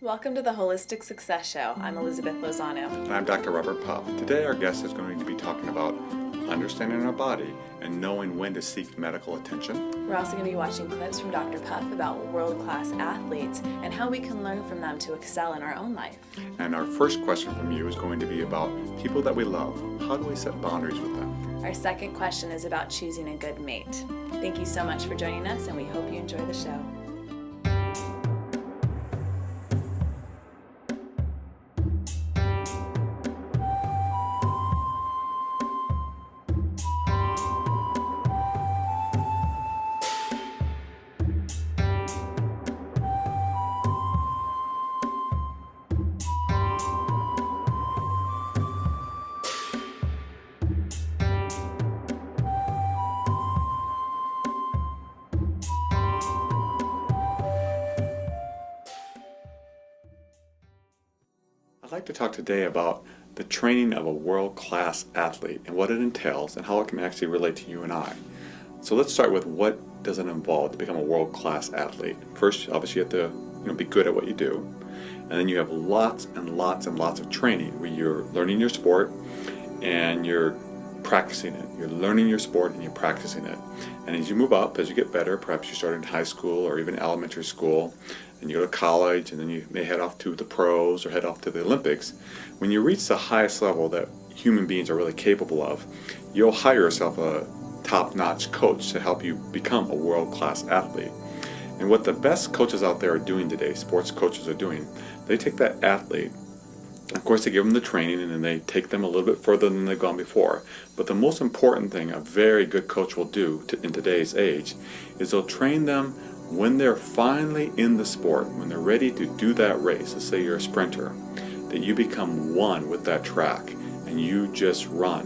Welcome to the Holistic Success Show. I'm Elizabeth Lozano. And I'm Dr. Robert Puff. Today our guest is going to be talking about understanding our body and knowing when to seek medical attention. We're also going to be watching clips from Dr. Puff about world-class athletes and how we can learn from them to excel in our own life. And our first question from you is going to be about people that we love. How do we set boundaries with them? Our second question is about choosing a good mate. Thank you so much for joining us, and we hope you enjoy the show. I'd like to talk today about the training of a world-class athlete and what it entails and how it can actually relate to you and I. So let's start with what does it involve to become a world-class athlete. First, obviously you have to be good at what you do. And then you have lots and lots and lots of training where you're learning your sport and you're practicing it. You're learning your sport and you're practicing it. And as you move up, as you get better, perhaps you start in high school or even elementary school, and you go to college, and then you may head off to the pros or head off to the Olympics. When you reach the highest level that human beings are really capable of, you'll hire yourself a top-notch coach to help you become a world-class athlete. And what the best coaches out there are doing today, sports coaches are doing, they take that athlete, of course they give them the training and then they take them a little bit further than they've gone before. But the most important thing a very good coach will do in today's age is they'll train them when they're finally in the sport, when they're ready to do that race. Let's say you're a sprinter, that you become one with that track and you just run.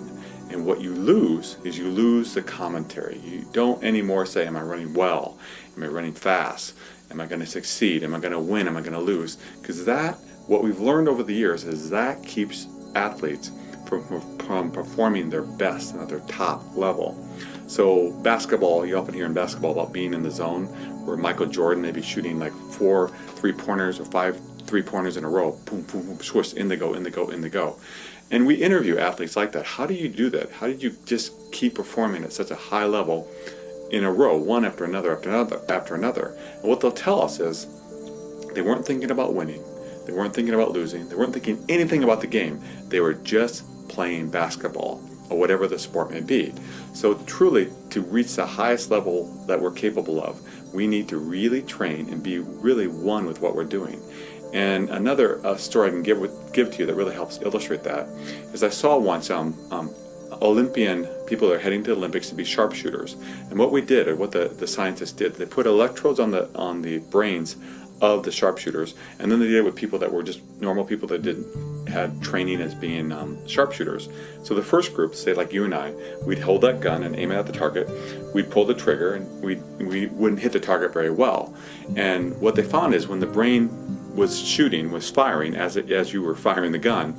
And what you lose is you lose the commentary. You don't anymore say, am I running well? Am I running fast? Am I going to succeed? Am I going to win? Am I going to lose? Because what we've learned over the years is that keeps athletes from performing their best and at their top level. So basketball, you often hear in basketball about being in the zone, where Michael Jordan may be shooting like 4 3-pointers or 5 3-pointers in a row, boom, boom, boom, swish, in they go, in they go, in they go. And we interview athletes like that. How do you do that? How did you just keep performing at such a high level in a row, one after another, after another, after another? And what they'll tell us is they weren't thinking about winning. They weren't thinking about losing. They weren't thinking anything about the game. They were just playing basketball or whatever the sport may be. So truly, to reach the highest level that we're capable of, we need to really train and be really one with what we're doing. And another story I can give to you that really helps illustrate that is I saw once Olympian people that are heading to the Olympics to be sharpshooters. And what we did, or what the scientists did, they put electrodes on the brains of the sharpshooters, and then they did it with people that were just normal people that had training as being sharpshooters. So the first group, say like you and I, we'd hold that gun and aim it at the target. We'd pull the trigger, and we wouldn't hit the target very well. And what they found is when the brain was firing as you were firing the gun,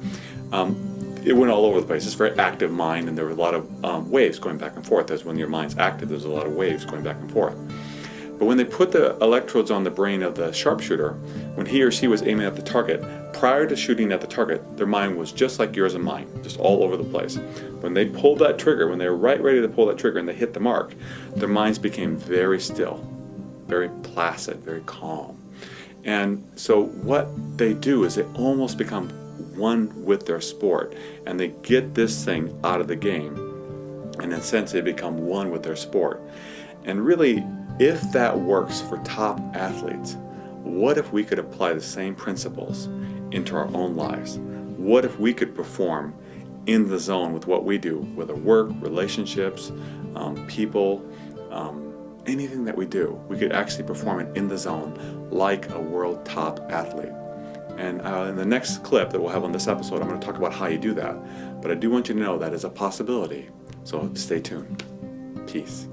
it went all over the place. It's a very active mind, and there were a lot of waves going back and forth. As when your mind's active, there's a lot of waves going back and forth. But when they put the electrodes on the brain of the sharpshooter, when he or she was aiming at the target, prior to shooting at the target, their mind was just like yours and mine, just all over the place. When they pulled that trigger, when they were right ready to pull that trigger and they hit the mark, their minds became very still, very placid, very calm. And so what they do is they almost become one with their sport, and they get this thing out of the game. And in a sense, they become one with their sport. And really, if that works for top athletes, what if we could apply the same principles into our own lives? What if we could perform in the zone with what we do, whether work, relationships, people, anything that we do, we could actually perform it in the zone like a world top athlete. And in the next clip that we'll have on this episode, I'm going to talk about how you do that. But I do want you to know that is a possibility. So stay tuned. Peace.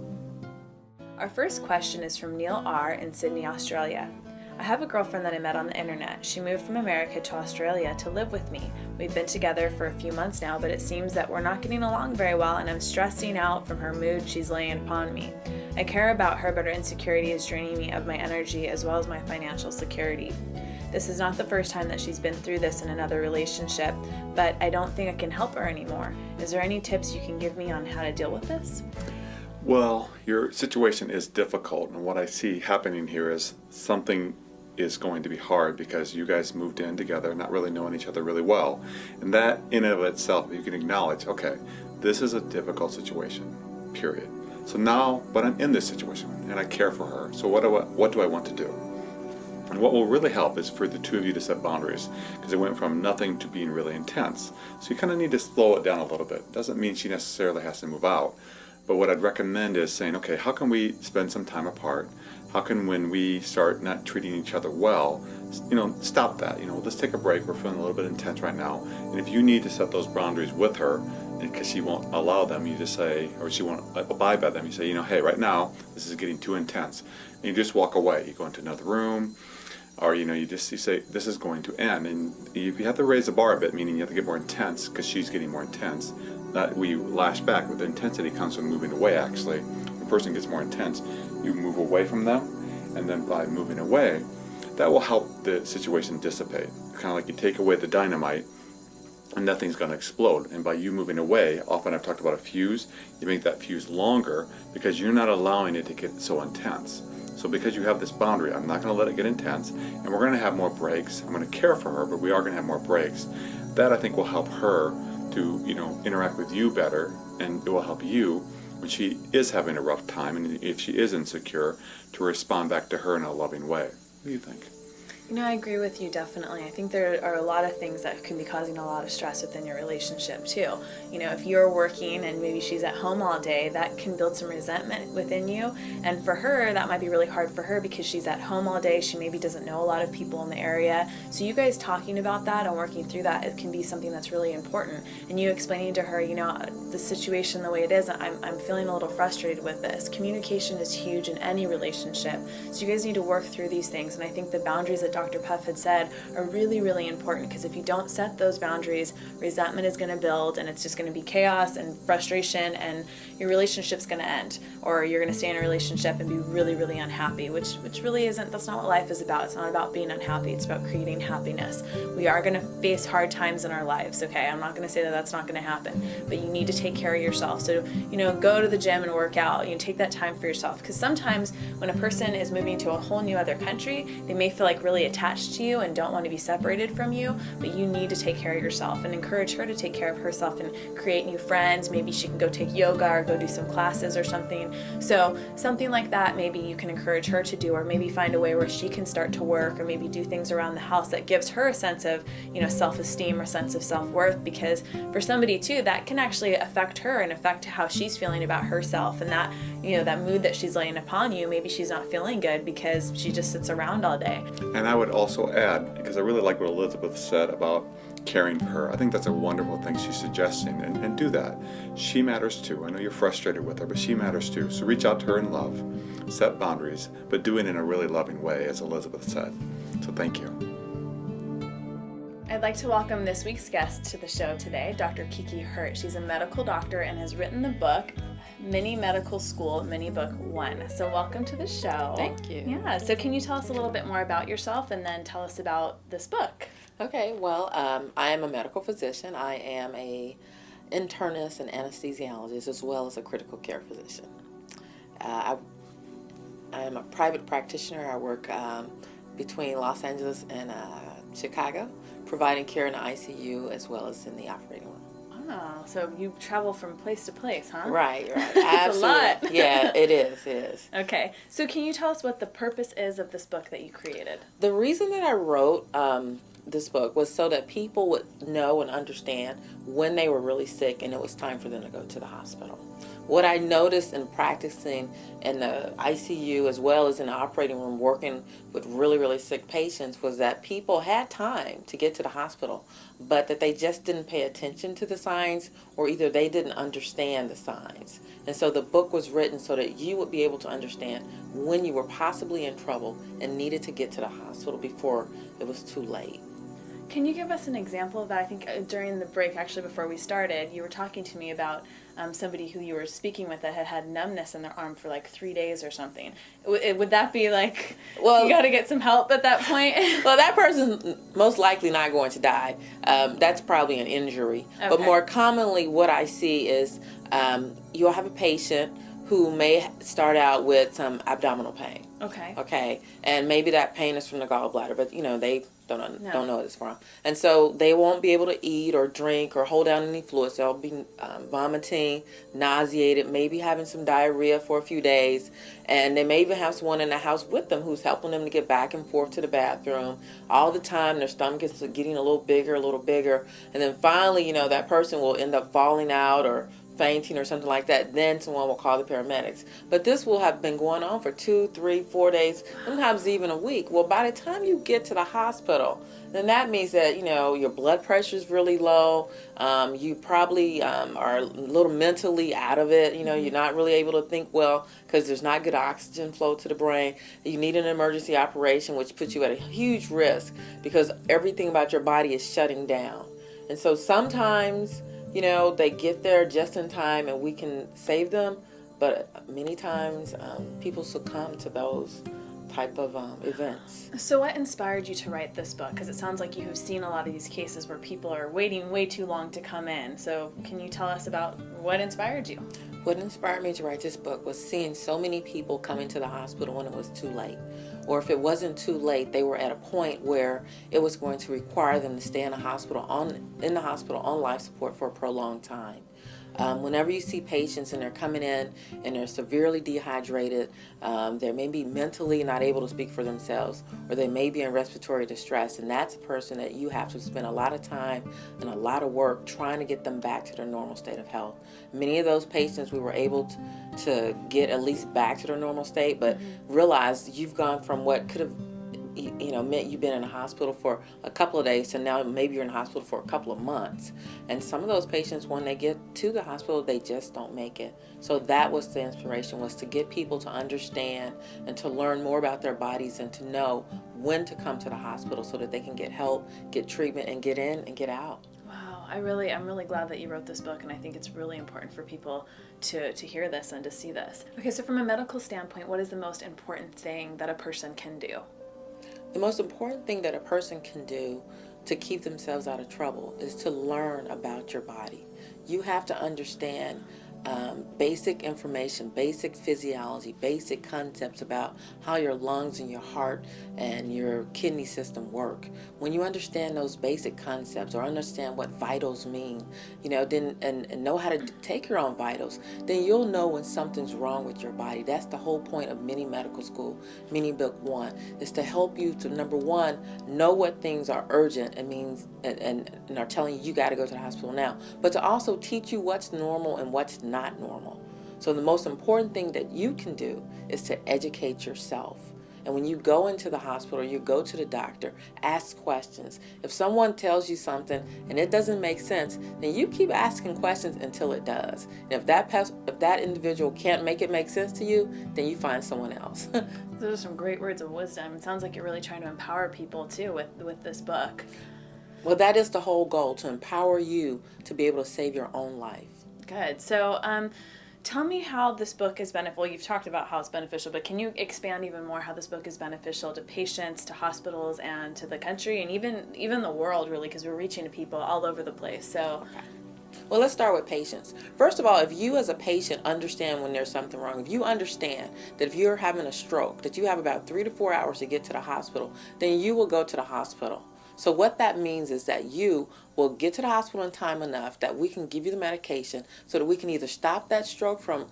Our first question is from Neil R. in Sydney, Australia. I have a girlfriend that I met on the internet. She moved from America to Australia to live with me. We've been together for a few months now, but it seems that we're not getting along very well, and I'm stressing out from her mood she's laying upon me. I care about her, but her insecurity is draining me of my energy as well as my financial security. This is not the first time that she's been through this in another relationship, but I don't think I can help her anymore. Is there any tips you can give me on how to deal with this? Well, your situation is difficult, and what I see happening here is something is going to be hard because you guys moved in together, not really knowing each other really well. And that in and of itself, you can acknowledge, okay, this is a difficult situation, period. So now, but I'm in this situation and I care for her. So what do I want to do? And what will really help is for the two of you to set boundaries, because it went from nothing to being really intense. So you kind of need to slow it down a little bit. Doesn't mean she necessarily has to move out. But what I'd recommend is saying, okay, how can we spend some time apart? How can, when we start not treating each other well, stop that. Let's take a break. We're feeling a little bit intense right now. And if you need to set those boundaries with her, because she won't allow them, you just say, or she won't abide by them, you say, hey, right now, this is getting too intense. And you just walk away. You go into another room, or, you say, this is going to end. And if you have to raise the bar a bit, meaning you have to get more intense because she's getting more intense, that we lash back. With the intensity comes from moving away, actually. When a person gets more intense, you move away from them, and then by moving away, that will help the situation dissipate. Kind of like you take away the dynamite, and nothing's going to explode. And by you moving away, often I've talked about a fuse, you make that fuse longer because you're not allowing it to get so intense. So because you have this boundary, I'm not going to let it get intense, and we're going to have more breaks. I'm going to care for her, but we are going to have more breaks. That, I think, will help her to interact with you better, and it will help you when she is having a rough time, and if she is insecure, to respond back to her in a loving way. What do you think? I agree with you definitely. I think there are a lot of things that can be causing a lot of stress within your relationship too. If you're working and maybe she's at home all day, that can build some resentment within you. And for her, that might be really hard for her because she's at home all day. She maybe doesn't know a lot of people in the area. So you guys talking about that and working through that, it can be something that's really important. And you explaining to her, the situation the way it is, I'm feeling a little frustrated with this. Communication is huge in any relationship. So you guys need to work through these things. And I think the boundaries that Dr. Puff had said are really, really important, because if you don't set those boundaries, resentment is going to build, and it's just going to be chaos and frustration, and your relationship's going to end, or you're going to stay in a relationship and be really, really unhappy, which really isn't. That's not what life is about. It's not about being unhappy. It's about creating happiness. We are going to face hard times in our lives, okay? I'm not going to say that that's not going to happen, but you need to take care of yourself. So, go to the gym and work out. Take that time for yourself, because sometimes when a person is moving to a whole new other country, they may feel like really attached to you and don't want to be separated from you, but you need to take care of yourself and encourage her to take care of herself and create new friends. Maybe she can go take yoga or go do some classes or something. So something like that, maybe you can encourage her to do, or maybe find a way where she can start to work, or maybe do things around the house that gives her a sense of, self-esteem or sense of self-worth, because for somebody too, that can actually affect her and affect how she's feeling about herself, and that, that mood that she's laying upon you, maybe she's not feeling good because she just sits around all day. And I would also add, because I really like what Elizabeth said about caring for her. I think that's a wonderful thing she's suggesting, and do that. She matters too. I know you're frustrated with her, but she matters too. So reach out to her in love, set boundaries, but do it in a really loving way, as Elizabeth said. So thank you. I'd like to welcome this week's guest to the show today, Dr. Kiki Hurt. She's a medical doctor and has written the book, Mini Medical School, Mini Book 1. So welcome to the show. Thank you. Yeah, so can you tell us a little bit more about yourself and then tell us about this book? Okay, well, I am a medical physician. I am a internist and anesthesiologist, as well as a critical care physician. I am a private practitioner. I work between Los Angeles and Chicago, providing care in the ICU as well as in the operating room. Oh, so you travel from place to place, huh? Right. It's a lot. Yeah, it is. Okay, so can you tell us what the purpose is of this book that you created? The reason that I wrote this book was so that people would know and understand when they were really sick and it was time for them to go to the hospital. What I noticed in practicing in the ICU as well as in the operating room working with really, really sick patients was that people had time to get to the hospital, but that they just didn't pay attention to the signs, or either they didn't understand the signs. And so the book was written so that you would be able to understand when you were possibly in trouble and needed to get to the hospital before it was too late. Can you give us an example of that? I think during the break, actually before we started, you were talking to me about somebody who you were speaking with that had numbness in their arm for like 3 days or something. Would that be like, well, you got to get some help at that point? Well, that person's most likely not going to die. That's probably an injury. Okay. But more commonly, what I see is you'll have a patient who may start out with some abdominal pain. Okay. And maybe that pain is from the gallbladder, but they don't know what it's from. And so they won't be able to eat or drink or hold down any fluids. They'll be vomiting, nauseated, maybe having some diarrhea for a few days. And they may even have someone in the house with them who's helping them to get back and forth to the bathroom. All the time, their stomach is getting a little bigger. And then finally, that person will end up falling out or fainting or something like that. Then someone will call the paramedics. But this will have been going on for 2, 3, 4 days, sometimes even a week. Well, by the time you get to the hospital, then that means that, your blood pressure is really low. You probably are a little mentally out of it. You're not really able to think well because there's not good oxygen flow to the brain. You need an emergency operation, which puts you at a huge risk because everything about your body is shutting down. And so sometimes they get there just in time and we can save them. But many times people succumb to those type of events. So what inspired you to write this book? Because it sounds like you have seen a lot of these cases where people are waiting way too long to come in. So can you tell us about what inspired you? What inspired me to write this book was seeing so many people coming to the hospital when it was too late. Or if it wasn't too late, they were at a point where it was going to require them to stay in the hospital on life support for a prolonged time. Whenever you see patients and they're coming in and they're severely dehydrated, they may be mentally not able to speak for themselves, or they may be in respiratory distress, and that's a person that you have to spend a lot of time and a lot of work trying to get them back to their normal state of health. Many of those patients we were able to get at least back to their normal state, but realize you've gone from what could have meant you've been in a hospital for a couple of days to now maybe you're in a hospital for a couple of months. And some of those patients, when they get to the hospital, they just don't make it. So that was the inspiration, was to get people to understand and to learn more about their bodies and to know when to come to the hospital so that they can get help, get treatment, and get in and get out. Wow, I'm really glad that you wrote this book, and I think it's really important for people to hear this and to see this. Okay, so from a medical standpoint, what is the most important thing that a person can do? The most important thing that a person can do to keep themselves out of trouble is to learn about your body. You have to understand basic information, basic physiology, basic concepts about how your lungs and your heart and your kidney system work. When you understand those basic concepts or understand what vitals mean, then and know how to take your own vitals, then you'll know when something's wrong with your body. That's the whole point of Mini Medical School, Mini Book 1, is to help you to, number one, know what things are urgent and means and are telling you got to go to the hospital now, but to also teach you what's normal and what's not normal. So the most important thing that you can do is to educate yourself. And when you go into the hospital, you go to the doctor, ask questions. If someone tells you something and it doesn't make sense, then you keep asking questions until it does. And if that individual can't make it make sense to you, then you find someone else. Those are some great words of wisdom. It sounds like you're really trying to empower people too with this book. Well, that is the whole goal, to empower you to be able to save your own life. Good. So tell me how this book is beneficial. Well, you've talked about how it's beneficial, but can you expand even more how this book is beneficial to patients, to hospitals, and to the country, and even the world, really, because we're reaching to people all over the place. So. Okay. Well, let's start with patients. First of all, if you as a patient understand when there's something wrong, if you understand that if you're having a stroke, that you have about 3 to 4 hours to get to the hospital, then you will go to the hospital. So what that means is that you will get to the hospital in time enough that we can give you the medication so that we can either stop that stroke from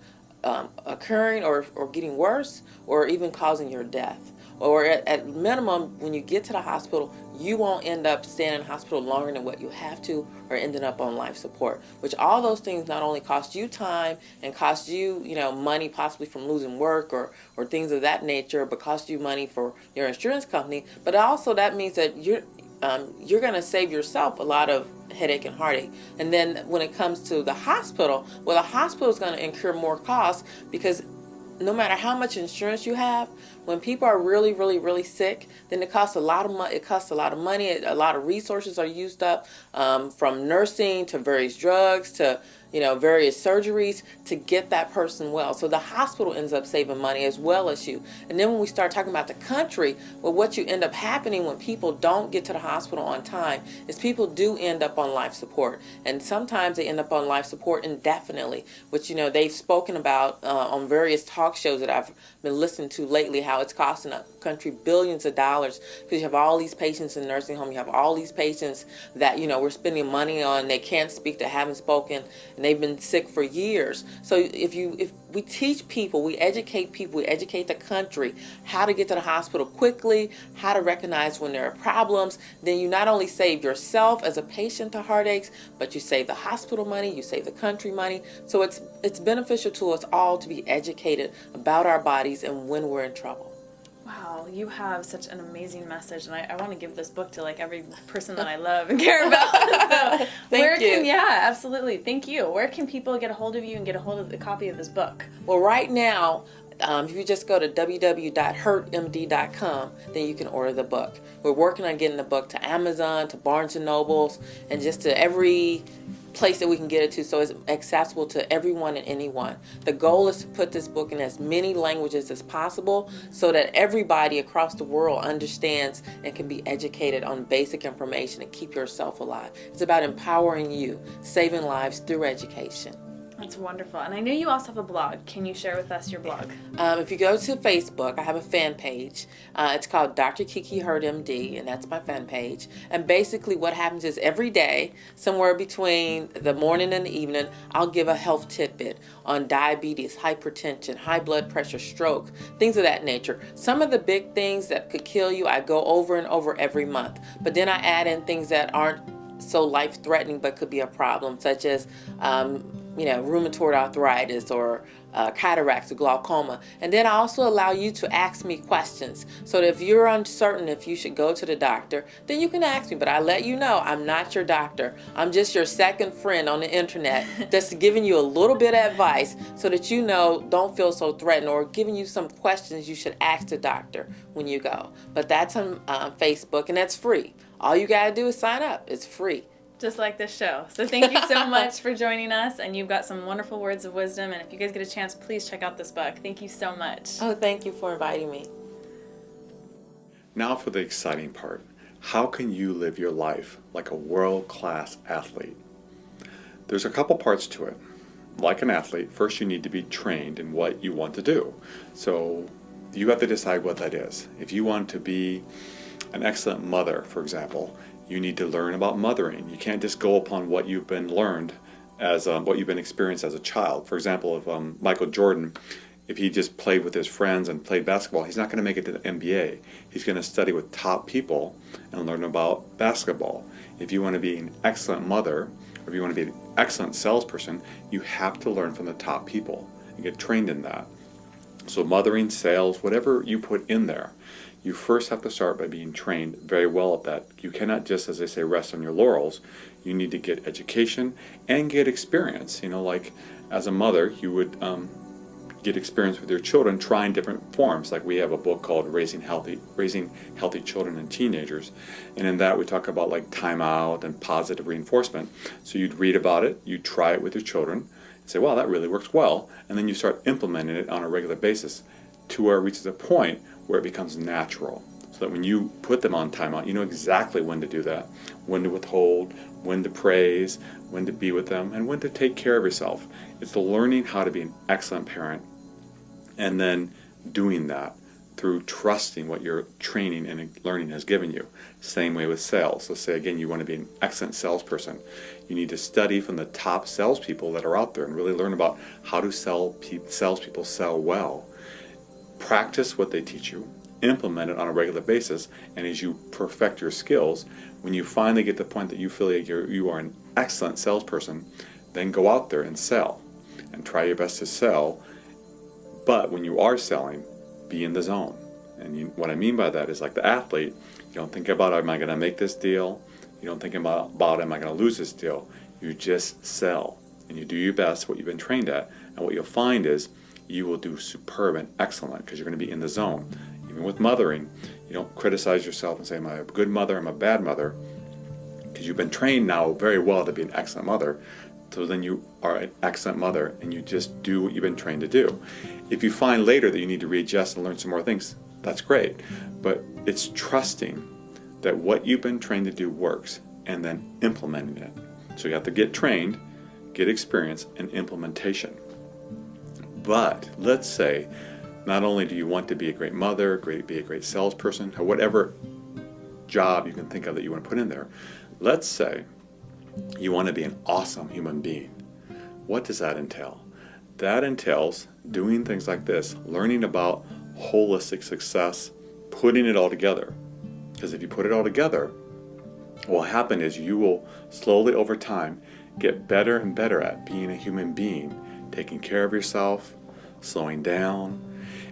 occurring or getting worse, or even causing your death. Or at minimum, when you get to the hospital, you won't end up staying in the hospital longer than what you have to, or ending up on life support, which all those things not only cost you time and cost you, money possibly from losing work or things of that nature, but cost you money for your insurance company. But also that means that you're going to save yourself a lot of headache and heartache. And then when it comes to the hospital, well, the hospital is going to incur more costs because no matter how much insurance you have, when people are really, really, really sick, then it costs a lot of money. It costs a lot of money. A lot of resources are used up, from nursing to various drugs to various surgeries to get that person well. So the hospital ends up saving money as well as you. And then when we start talking about the country, well, what you end up happening when people don't get to the hospital on time is people do end up on life support. And sometimes they end up on life support indefinitely, which, they've spoken about on various talk shows that I've been listening to lately, how it's costing a country billions of dollars because you have all these patients in nursing home. You have all these patients that, we're spending money on. They can't speak, they haven't spoken, and they've been sick for years. So if we teach people, we educate the country how to get to the hospital quickly, how to recognize when there are problems, then you not only save yourself as a patient to heartaches, but you save the hospital money, you save the country money. So it's beneficial to us all to be educated about our bodies and when we're in trouble. Wow, you have such an amazing message, and I want to give this book to every person that I love and care about. So Thank you. Yeah, absolutely. Thank you. Where can people get a hold of you and get a hold of the copy of this book? Well, right now, if you just go to www.hurtmd.com, then you can order the book. We're working on getting the book to Amazon, to Barnes & Nobles, and just to every place that we can get it to, so it's accessible to everyone and anyone. The goal is to put this book in as many languages as possible so that everybody across the world understands and can be educated on basic information and keep yourself alive. It's about empowering you, saving lives through education. That's wonderful. And I know you also have a blog. Can you share with us your blog? If you go to Facebook, I have a fan page. It's called Dr. Kiki Hurt, MD, and that's my fan page. And basically what happens is every day, somewhere between the morning and the evening, I'll give a health tidbit on diabetes, hypertension, high blood pressure, stroke, things of that nature. Some of the big things that could kill you, I go over and over every month. But then I add in things that aren't so life-threatening but could be a problem, such as rheumatoid arthritis or cataracts or glaucoma. And then I also allow you to ask me questions. So that if you're uncertain if you should go to the doctor, then you can ask me. But I let you know I'm not your doctor. I'm just your second friend on the internet that's giving you a little bit of advice so that don't feel so threatened, or giving you some questions you should ask the doctor when you go. But that's on Facebook, and that's free. All you got to do is sign up. It's free. Just like this show. So thank you so much for joining us, and you've got some wonderful words of wisdom, and if you guys get a chance, please check out this book. Thank you so much. Oh, thank you for inviting me. Now for the exciting part. How can you live your life like a world-class athlete? There's a couple parts to it. Like an athlete, first you need to be trained in what you want to do. So you have to decide what that is. If you want to be an excellent mother, for example, you need to learn about mothering. You can't just go upon what you've been learned as what you've been experienced as a child. For example, if Michael Jordan, if he just played with his friends and played basketball, he's not going to make it to the NBA. He's going to study with top people and learn about basketball. If you want to be an excellent mother, or if you want to be an excellent salesperson, you have to learn from the top people and get trained in that. So mothering, sales, whatever you put in there, you first have to start by being trained very well at that. You cannot just, as they say, rest on your laurels. You need to get education and get experience. Like as a mother, you would get experience with your children trying different forms. Like we have a book called Raising Healthy Children and Teenagers. And in that we talk about like timeout and positive reinforcement. So you'd read about it, you'd try it with your children, and say, wow, that really works well. And then you start implementing it on a regular basis to where it reaches a point where it becomes natural, so that when you put them on timeout, you know exactly when to do that, when to withhold, when to praise, when to be with them, and when to take care of yourself. It's the learning how to be an excellent parent, and then doing that through trusting what your training and learning has given you. Same way with sales. Let's say again you want to be an excellent salesperson. You need to study from the top salespeople that are out there and really learn about how to salespeople sell well. Practice what they teach you, implement it on a regular basis, and as you perfect your skills, when you finally get to the point that you feel like you are an excellent salesperson, then go out there and sell and try your best to sell. But when you are selling, be in the zone. And what I mean by that is, like the athlete, you don't think about, am I going to make this deal? You don't think about am I going to lose this deal? You just sell, and you do your best, what you've been trained at, and what you'll find is you will do superb and excellent because you're going to be in the zone. Even with mothering, you don't criticize yourself and say, am I a good mother, I'm a bad mother, because you've been trained now very well to be an excellent mother. So then you are an excellent mother and you just do what you've been trained to do. If you find later that you need to readjust and learn some more things, that's great. But it's trusting that what you've been trained to do works and then implementing it. So you have to get trained, get experience, and implementation. But let's say not only do you want to be a great mother, be a great salesperson, or whatever job you can think of that you want to put in there, let's say you want to be an awesome human being. What does that entail? That entails doing things like this, learning about holistic success, putting it all together. Because if you put it all together, what will happen is you will slowly over time get better and better at being a human being, taking care of yourself, slowing down,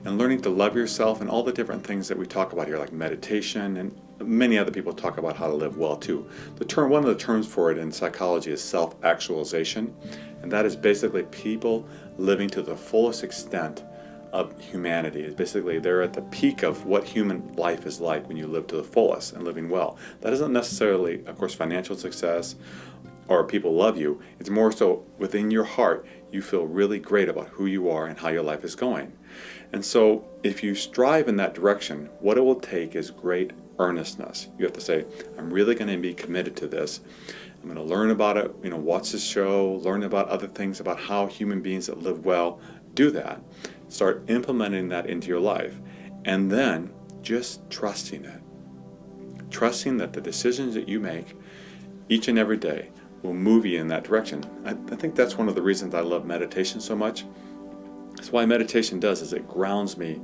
and learning to love yourself, and all the different things that we talk about here, like meditation, and many other people talk about how to live well too. One of the terms for it in psychology is self-actualization, and that is basically people living to the fullest extent of humanity. It's basically they're at the peak of what human life is like when you live to the fullest and living well. That isn't necessarily, of course, financial success or people love you. It's more so within your heart you feel really great about who you are and how your life is going. And so if you strive in that direction, what it will take is great earnestness. You have to say, I'm really going to be committed to this. I'm going to learn about it, watch this show, learn about other things about how human beings that live well do that. Start implementing that into your life. And then just trusting it. Trusting that the decisions that you make each and every day will move you in that direction. I think that's one of the reasons I love meditation so much. That's why meditation does, is it grounds me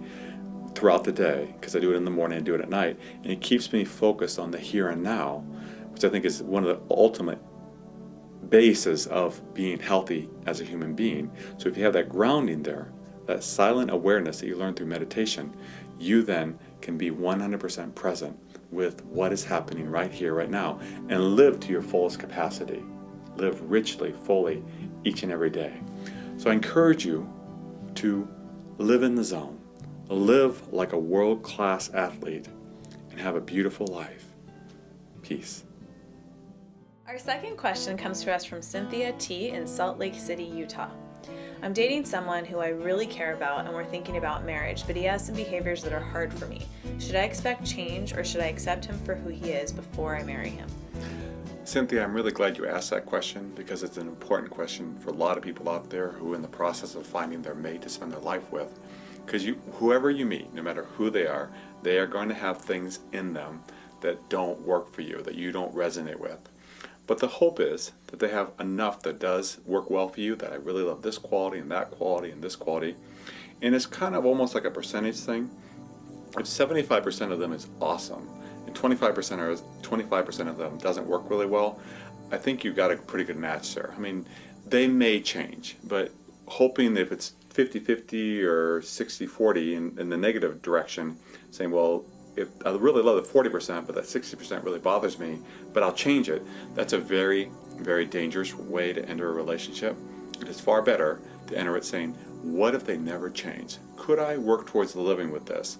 throughout the day, because I do it in the morning and do it at night, and it keeps me focused on the here and now, which I think is one of the ultimate bases of being healthy as a human being. So if you have that grounding there, that silent awareness that you learn through meditation, you then can be 100% present with what is happening right here, right now, and live to your fullest capacity. Live richly, fully, each and every day. So I encourage you to live in the zone, live like a world-class athlete, and have a beautiful life. Peace. Our second question comes to us from Cynthia T. in Salt Lake City, Utah. I'm dating someone who I really care about and we're thinking about marriage, but he has some behaviors that are hard for me. Should I expect change or should I accept him for who he is before I marry him? Cynthia, I'm really glad you asked that question, because it's an important question for a lot of people out there who are in the process of finding their mate to spend their life with. Because whoever you meet, no matter who they are going to have things in them that don't work for you, that you don't resonate with. But the hope is that they have enough that does work well for you, that I really love this quality and that quality and this quality. And it's kind of almost like a percentage thing. If 75% of them is awesome and 25% of them doesn't work really well, I think you've got a pretty good match there. I mean, they may change, but hoping if it's 50-50 or 60-40 in the negative direction, saying, well, if I really love the 40%, but that 60% really bothers me, but I'll change it, that's a very, very dangerous way to enter a relationship. It is far better to enter it saying, what if they never change? Could I work towards living with this?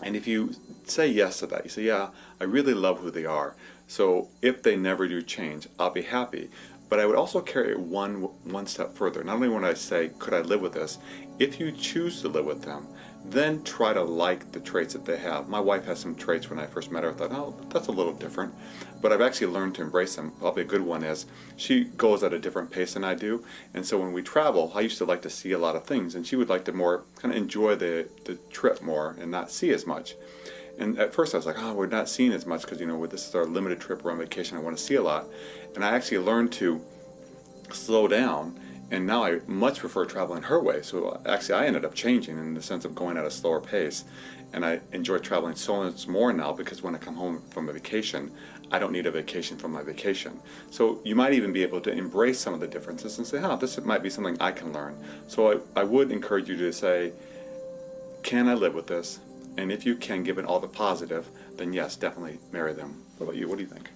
And if you say yes to that, you say, yeah, I really love who they are, so if they never do change, I'll be happy. But I would also carry it one step further. Not only when I say, could I live with this, if you choose to live with them, then try to like the traits that they have. My wife has some traits when I first met her. I thought, oh, that's a little different. But I've actually learned to embrace them. Probably a good one is she goes at a different pace than I do. And so when we travel, I used to like to see a lot of things, and she would like to more kind of enjoy the trip more and not see as much. And at first I was like, oh, we're not seeing as much because, this is our limited trip, we're on vacation, I want to see a lot. And I actually learned to slow down, and now I much prefer traveling her way. So actually I ended up changing in the sense of going at a slower pace. And I enjoy traveling so much more now because when I come home from a vacation, I don't need a vacation from my vacation. So you might even be able to embrace some of the differences and say, this might be something I can learn. So I would encourage you to say, can I live with this? And if you can, given all the positive, then yes, definitely marry them. What about you? What do you think?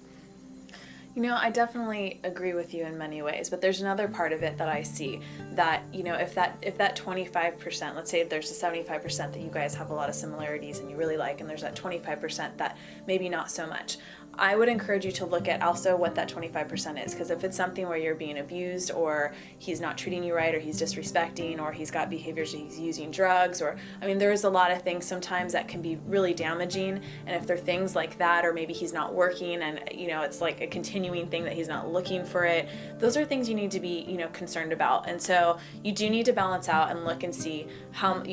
I definitely agree with you in many ways, but there's another part of it that I see that, if that 25%, let's say there's a 75% that you guys have a lot of similarities and you really like, and there's that 25% that maybe not so much. I would encourage you to look at also what that 25% is, because if it's something where you're being abused, or he's not treating you right, or he's disrespecting, or he's got behaviors, he's using drugs, or there's a lot of things sometimes that can be really damaging. And if there are things like that, or maybe he's not working and it's like a continuing thing that he's not looking for it, those are things you need to be concerned about. And so you do need to balance out and look and see how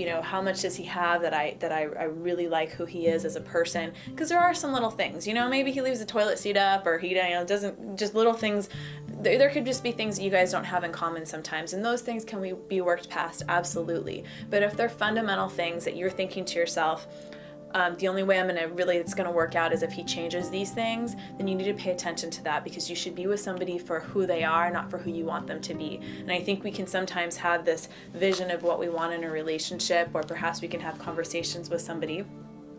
much does he have that I really like who he is as a person, because there are some little things, maybe he leaves the toilet seat up, or he doesn't, just little things. There could just be things that you guys don't have in common sometimes, and those things can be worked past, absolutely. But if they're fundamental things that you're thinking to yourself, the only way it's going to work out is if he changes these things, then you need to pay attention to that, because you should be with somebody for who they are, not for who you want them to be. And I think we can sometimes have this vision of what we want in a relationship, or perhaps we can have conversations with somebody.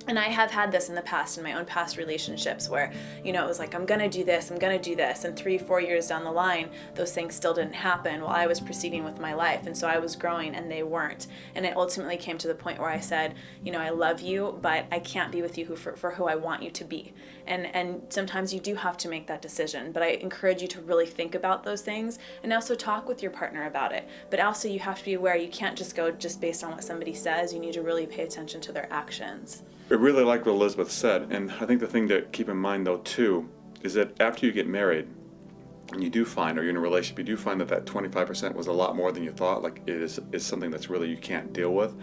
And I have had this in the past, in my own past relationships, where, it was like, I'm going to do this, and 3-4 years down the line, those things still didn't happen while I was proceeding with my life. And so I was growing and they weren't. And it ultimately came to the point where I said, I love you, but I can't be with you for who I want you to be. And sometimes you do have to make that decision. But I encourage you to really think about those things, and also talk with your partner about it. But also you have to be aware, you can't just go just based on what somebody says. You need to really pay attention to their actions. I really like what Elizabeth said, and I think the thing to keep in mind though too is that after you get married and you do find, or you're in a relationship, you do find that 25% was a lot more than you thought, like it is something that's really you can't deal with,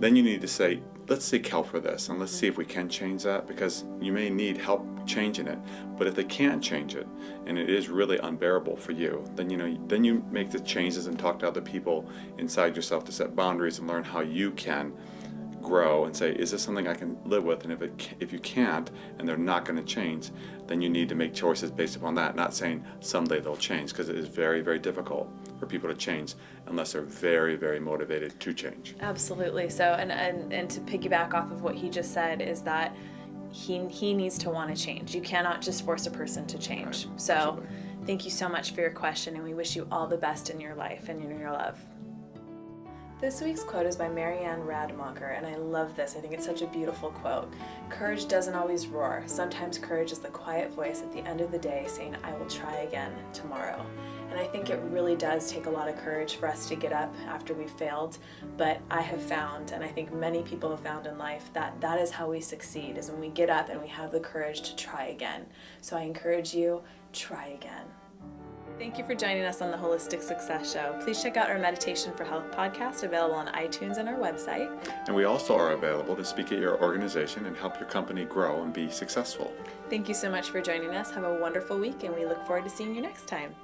then you need to say, let's seek help for this, and let's see if we can change that, because you may need help changing it. But if they can't change it, and it is really unbearable for you, then you make the changes and talk to other people inside yourself to set boundaries and learn how you can grow and say, is this something I can live with? And if you can't, and they're not going to change, then you need to make choices based upon that, not saying someday they'll change, because it is very, very difficult for people to change unless they're very, very motivated to change. Absolutely. So, and to piggyback off of what he just said, is that he needs to want to change. You cannot just force a person to change. Right. So absolutely. Thank you so much for your question, and we wish you all the best in your life and in your love. This week's quote is by Marianne Rademacher, and I love this. I think it's such a beautiful quote. Courage doesn't always roar. Sometimes courage is the quiet voice at the end of the day saying, I will try again tomorrow. And I think it really does take a lot of courage for us to get up after we've failed. But I have found, and I think many people have found in life, that is how we succeed, is when we get up and we have the courage to try again. So I encourage you, try again. Thank you for joining us on the Holistic Success Show. Please check out our Meditation for Health podcast, available on iTunes and our website. And we also are available to speak at your organization and help your company grow and be successful. Thank you so much for joining us. Have a wonderful week, and we look forward to seeing you next time.